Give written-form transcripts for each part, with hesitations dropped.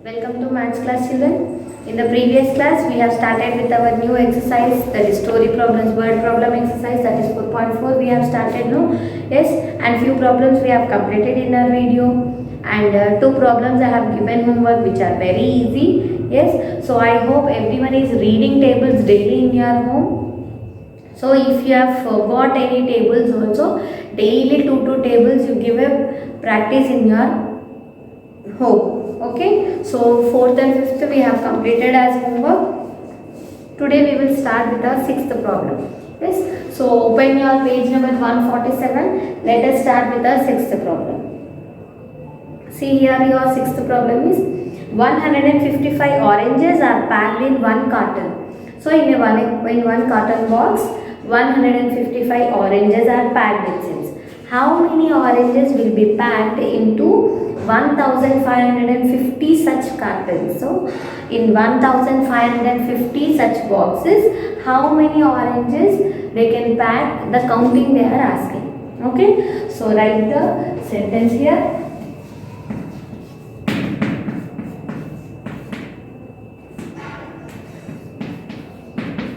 Welcome to Maths class, children. In the previous class, we have started with our new exercise, that is story problems, word problem exercise, that is 4.4. We have started now, yes, and few problems we have completed in our video, and two problems I have given homework which are very easy, yes. So I hope everyone is reading tables daily in your home. So if you have forgot any tables also, daily two tables you give a practice in your home. Okay, so 4th and 5th we have completed as homework. Today we will start with our 6th problem. Yes, so open your page number 147. Let us start with our 6th problem. See here, your 6th problem is 155 oranges are packed in one carton. So in one carton box, 155 oranges are packed, it says. How many oranges will be packed into 1550 such cartons? So in 1550 such boxes, how many oranges they can pack? The counting they are asking. Okay, so write the sentence here.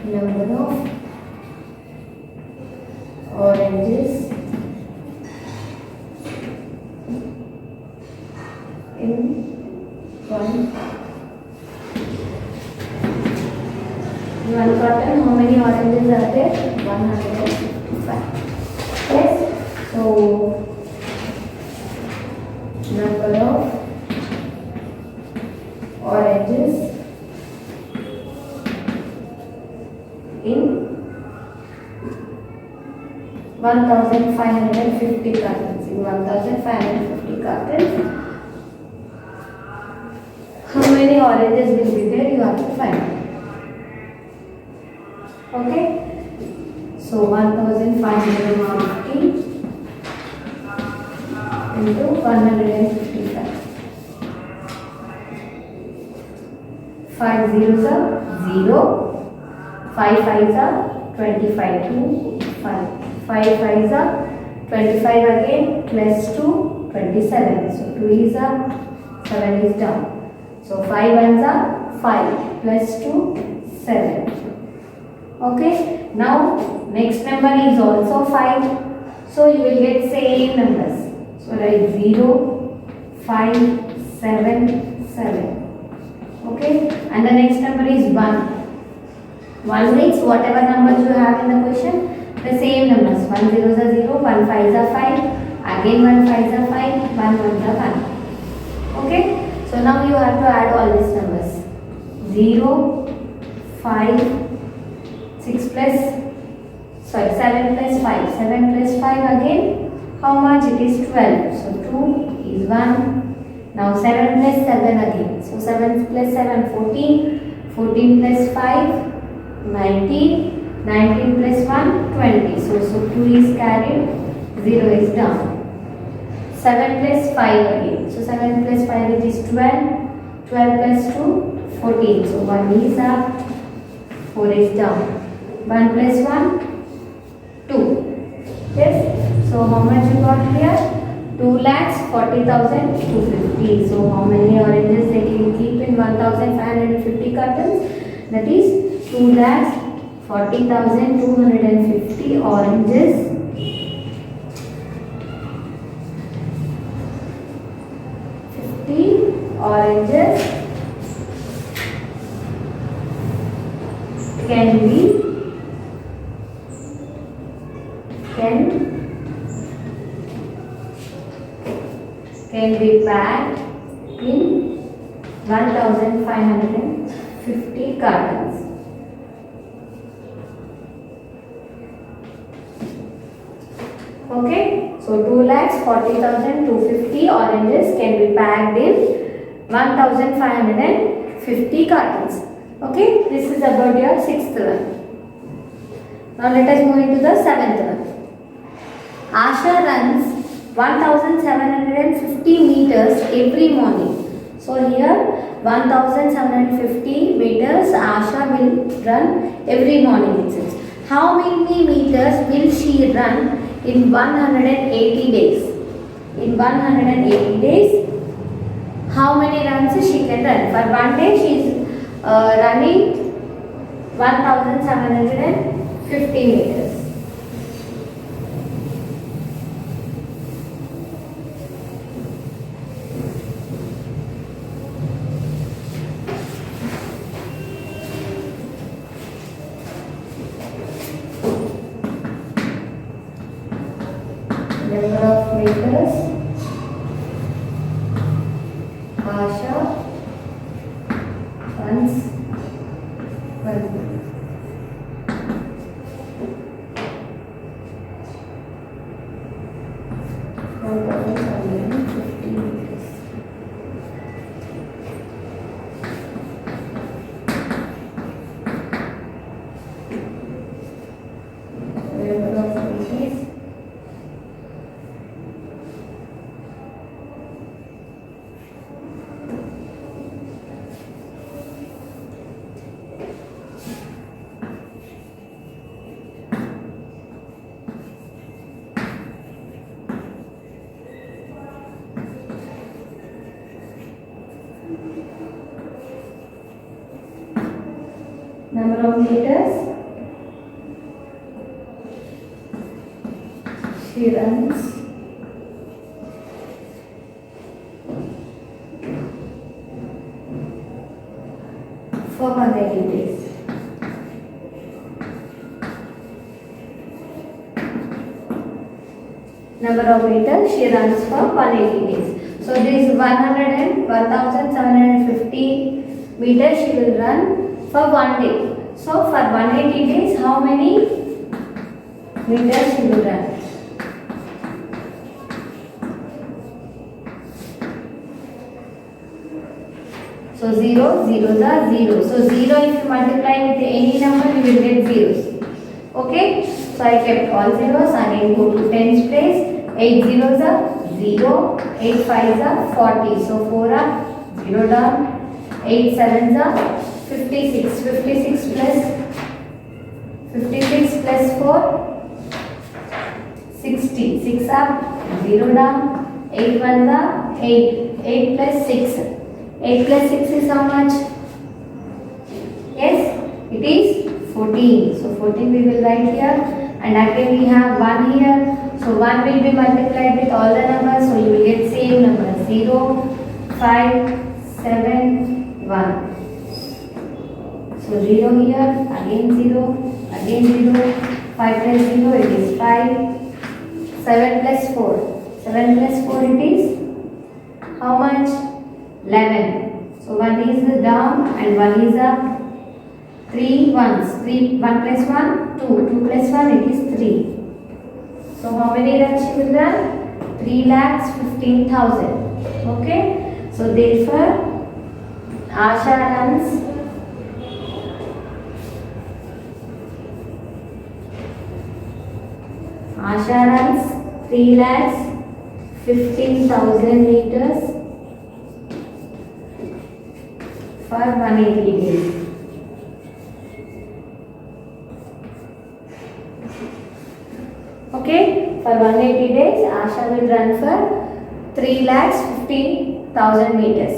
Number of oranges in one carton. How many oranges are there? 155. Yes. So number of oranges in 1550 cartons. In 1550 cartons, how many oranges will be there? You have to find. Okay. So 1550 into 155. 5 zeros are 0. 5 fives are 25. 2 5. 5 fives are 25 again, plus 2 27. So 2 is up, 7 is down. So 5 ones are 5 plus 2 7. Okay. Now next number is also 5. So you will get same numbers. So write 0, 5, 7, 7. Okay. And the next number is 1. 1 means whatever numbers you have in the question, the same numbers. 1 zeros are 0, 1 fives are 5, again 1 fives are 5, 1 ones are 1. Okay. So now you have to add all these numbers. 0, 5, 6 plus, 7 plus 5. 7 plus 5 again, how much? It is 12. So 2 is 1. Now 7 plus 7 again. So 7 plus 7, 14. 14 plus 5, 19. 19 plus 1, 20. So 2 is carried, 0 is down. 7 plus 5 again. So 7 plus 5 it is 12. 12 plus 2, 14. So 1 is up, 4 is down. 1 plus 1, 2. Yes. So how much you got here? 2,40,250. So how many oranges they can keep in 1550 cartons? That is 2,40,250 oranges. 50 oranges can be packed in 1550 cartons. Okay, so 2,40,250 oranges can be packed in 1550 cartons. Okay, this is about your 6th one. Now let us move into the 7th one. Asha runs 1750 meters every morning. So here 1750 meters Asha will run every morning, it says. How many meters will she run in 180 days? In 180 days, how many runs she can run. For one day she is running 1750 meters. Number of meters Asha runs 1750 meters. Number of meters number of meters she runs for 180 days. Number of meters she runs for 180 days. So this 1750 meters she will run for one day. So for 180 days, how many meters she will run? So 0, zeros are 0. So 0 if you multiply with any number, you will get zeros. Okay? So I kept all zeros. Again go to tens place. 8 zeros are 0. 8 fives are 40. So 4 are 0 down. 8 sevens are 56. 56 plus 4, 60. 6 up, 0 down. 8 ones are 8. 8 plus 6. 8 plus 6 is how much? Yes, it is 14. So 14 we will write here. And again we have 1 here. So 1 will be multiplied with all the numbers. So you will get same number. 0, 5, 7, 1. So 0 here, again 0, again 0, 5 plus 0 it is 5, 7 plus 4, 7 plus 4 it is how much? 11. So 1 is down and 1 is up, 3 ones, 1 plus 1, 2, 2 plus 1 it is 3. So how many runs she will run? 3,15,000. Okay, so therefore Asha runs 3,15,000 meters for 180 days. Okay, for 180 days, Asha will run for 3,15,000 meters.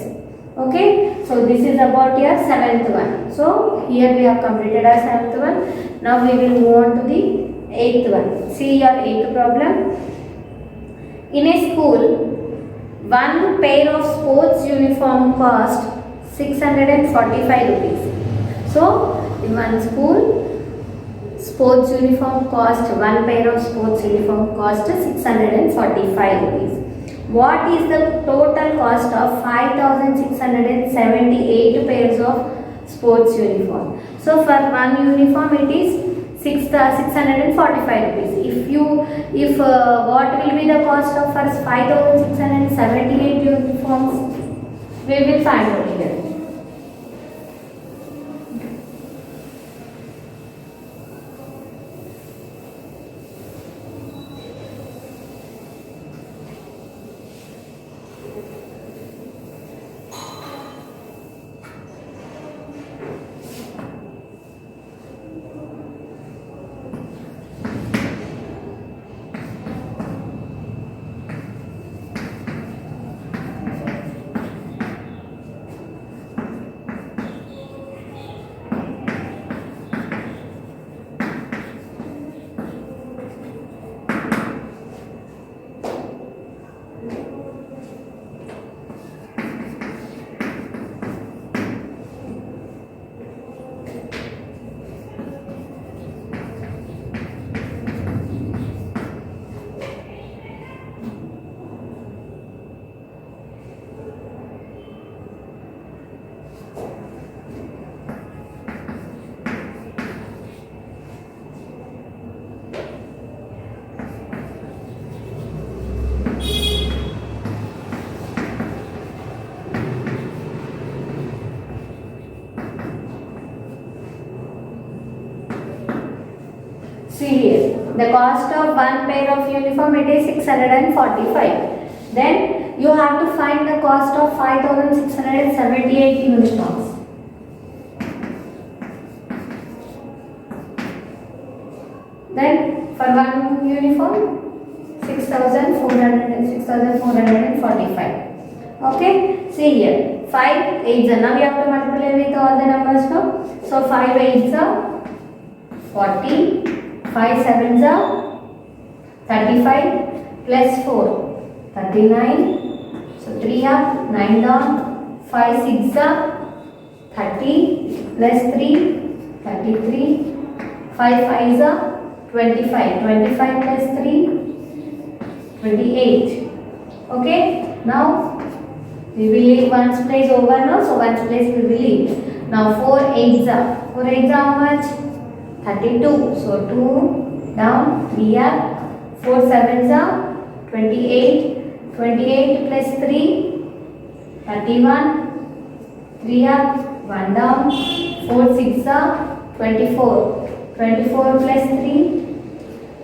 Okay, so this is about your 7th one. So here we have completed our 7th one. Now we will move on to the 8th one. See your 8th problem. In a school, one pair of sports uniform cost 645 rupees. So in one school, sports uniform cost, one pair of sports uniform cost 645 rupees. What is the total cost of 5,678 pairs of sports uniform? So for one uniform it is 645 rupees. If what will be the cost of first 5,678 uniforms? We will find out here. the cost of one pair of uniform, it is 645. Then you have to find the cost of 5678 uniforms. Then for one uniform, 6,445. Okay, see here, 5 8s are, now you have to multiply with all the numbers now. So 5 8s are 40, 5 7s are 35 plus 4 39, so 3 up 9 down, 5 6 are 30 plus 3 33, 5 5s are 25 plus 3 28. Okay, now we will leave ones place over now, so ones place we will leave. Now 4 8s are how much? 32, so 2 down, 3 up, 4 7s are 28 plus 3 31, 3 up, 1 down, 4 6 are 24 plus 3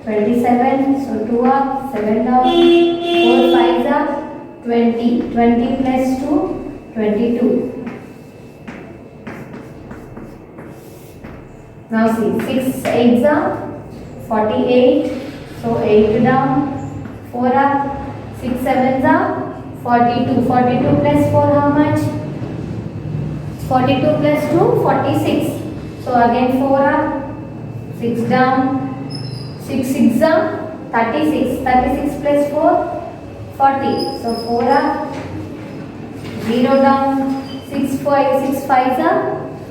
27, so 2 up, 7 down, 4 5s are 20 plus 2 22. Now see, 6 8s are 48, so 8 down, 4 up, 6 7s are 42 plus 4 how much? 42 plus 2 46, so again 4 up, 6 down, 6 6 are 36 plus 4 40, so 4 up, 0 down, 6 5s are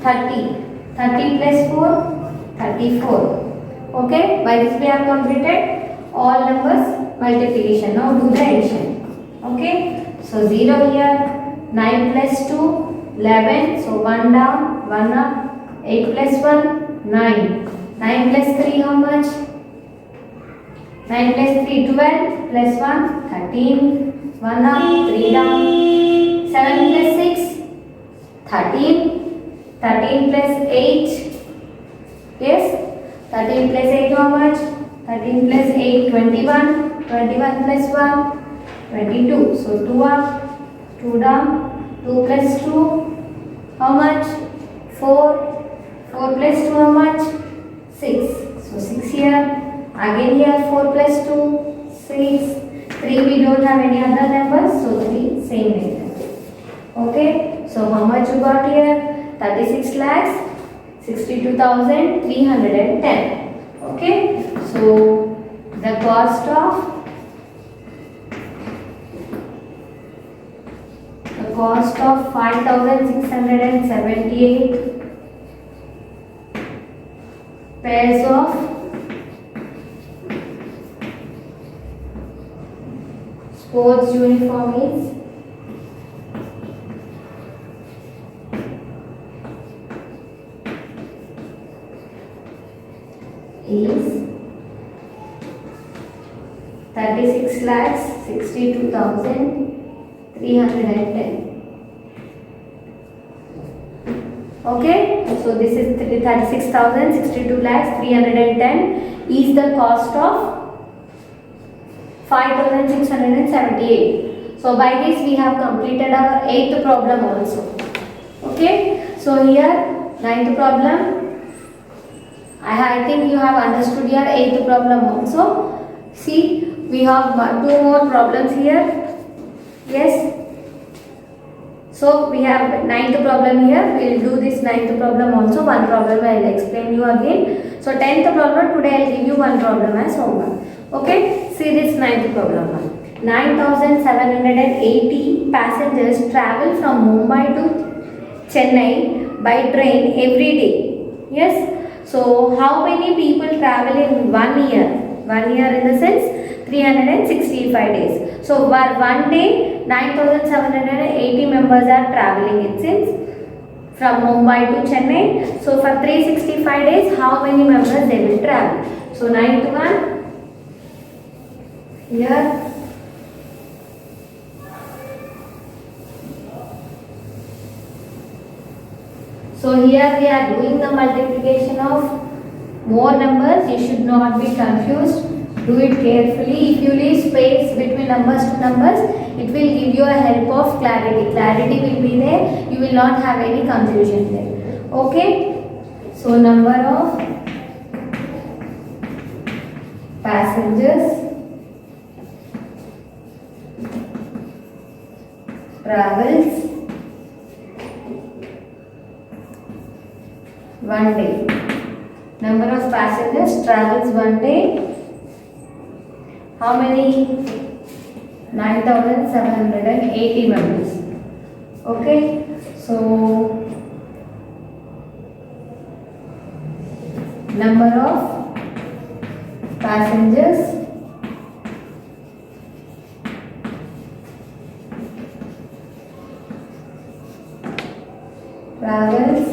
30 plus 4 34. Okay, by this we have completed all numbers multiplication. Now do the addition. Okay, so 0 here, 9 plus 2 11, so 1 down, 1 up, 8 plus 1 9, 9 plus 3 how much? 9 plus 3 12 plus 1 13, 1 up, 3 down, 7 plus 6 13 plus 8, yes, 13 plus 8 how much? 13 plus 8 21 plus 1 22, so 2 up, 2 down, 2 plus 2 how much? 4 plus 2 how much? 6, so 6 here, again here 4 plus 2 6, 3 we don't have any other numbers, so 3 same like that. Okay, so how much you got here? 36 lakhs 62,310. Okay, so the cost of 5,678 pairs of sports uniform is 36 lakhs 62,310. Okay, so this is 36,062 lakhs 310 is the cost of 5,678. So by this we have completed our 8th problem also. Okay, so here 9th problem. I think you have understood your 8th problem also. See, we have 2 more problems here. Yes. So we have 9th problem here. We will do this 9th problem also. One problem I will explain you again. So 10th problem today I will give you one problem as homework. Okay. See this 9th problem. 9,780 passengers travel from Mumbai to Chennai by train every day. Yes. So how many people travel in 1 year? 1 year in the sense 365 days. So for 1 day 9,780 members are traveling, it seems, from Mumbai to Chennai. So for 365 days how many members they will travel? So 9th one here. So here we are doing the multiplication of more numbers. You should not be confused. Do it carefully. If you leave space between numbers to numbers, it will give you a help of clarity. Clarity will be there. You will not have any confusion there. Okay. So number of passengers travels one day. Number of passengers travels one day. How many? 9,780 members. Okay. So number of passengers travels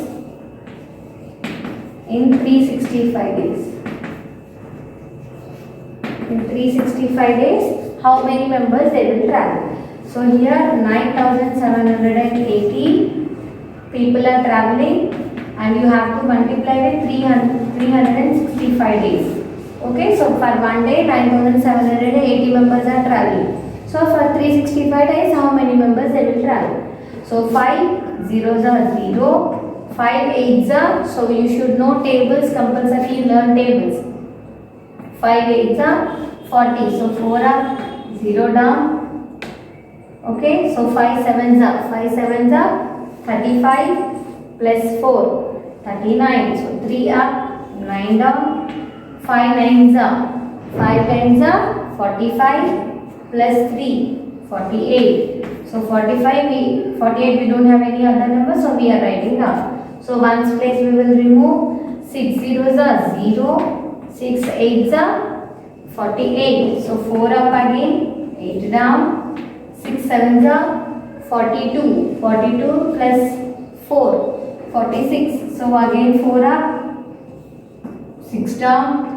in 365 days. In 365 days, how many members they will travel? So here 9,780 people are traveling, and you have to multiply with 365 days. Okay, so for one day 9,780 members are traveling. So for 365 days, how many members they will travel? So 5 zeros are 0, 5 eights are, so you should know tables, compulsory you learn tables. 5 eights are 40, so 4 up, 0 down. Okay, so 5 sevens are 35 plus 4, 39, so 3 up, 9 down. 5 nines are 5 tens are 45 plus 3, 48. So 48 we don't have any other number, so we are writing down. So ones place we will remove. 6 zeros are 0, 6 eights are 48. So 4 up again, 8 down. 6 sevens are 42. 42 plus 4, 46. So again 4 up, 6 down.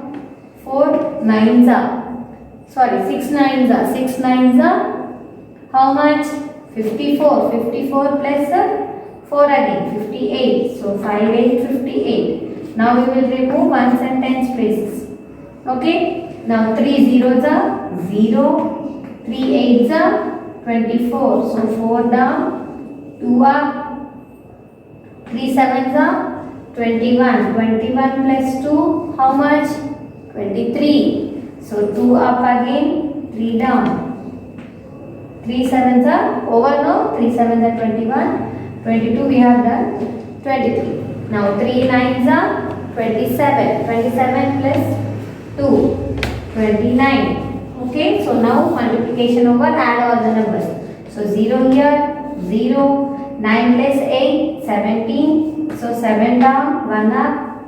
4 nines are, sorry, 6 nines are, 6 nines are how much? 54. 54 plus 4 again, 58. So 5 8 58. Now we will remove ones and tens places. Okay. Now 3 zeros are 0, 3 eights are 24. So 4 down, 2 up, 3 sevens are 21. 21 plus 2, how much? 23. So 2 up again, 3 down. 3 sevens are over, no? 3 sevens are 21. 22 we have done. 23. Now 3 nines are 27. 27 plus 2, 29. Okay, so now multiplication over, add all the numbers. So 0 here, 0. 9 plus 8, 17. So 7 down, 1 up.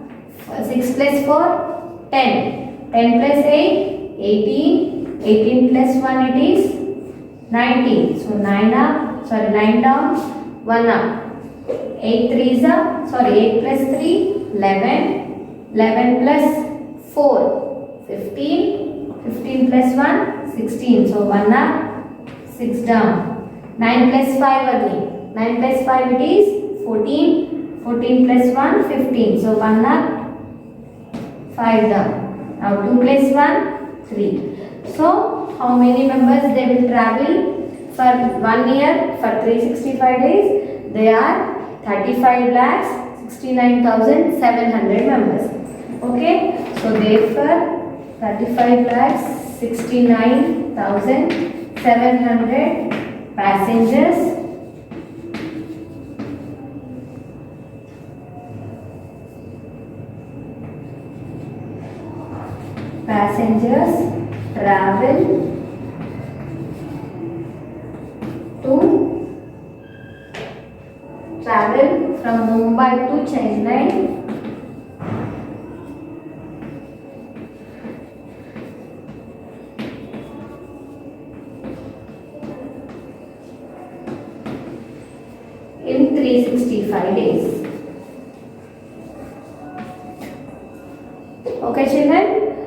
6 plus 4, 10. 10 plus 8, 18. 18 plus 1 it is 19. So 9 up, sorry 9 down, 1 up. 8 3s up, sorry 8 plus 3, 11. 11 plus 4, 15. 15 plus 1, 16. So 1 up, 6 down. 9 plus 5 again. 9 plus 5 it is 14. 14 plus 1, 15. So 1 up, 5 down. Now 2 plus 1, 3. So how many members they will travel for 1 year, for 365 days? They are 35,69,700 members. Okay, so therefore 35,69,700 passengers travel from Mumbai to Chennai in 365 days. Okay, children.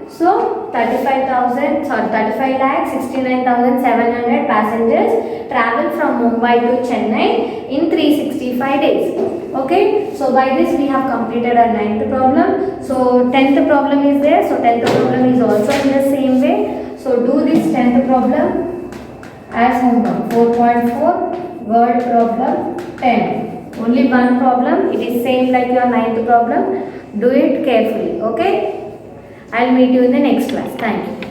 So 35,69,700 passengers travel from Mumbai to Chennai in 365 days. Okay. So by this we have completed our 9th problem. So 10th problem is there. So 10th problem is also in the same way. So do this 10th problem as homework. 4.4 word problem 10. Only one problem. It is same like your 9th problem. Do it carefully. Okay. I'll meet you in the next class. Thank you.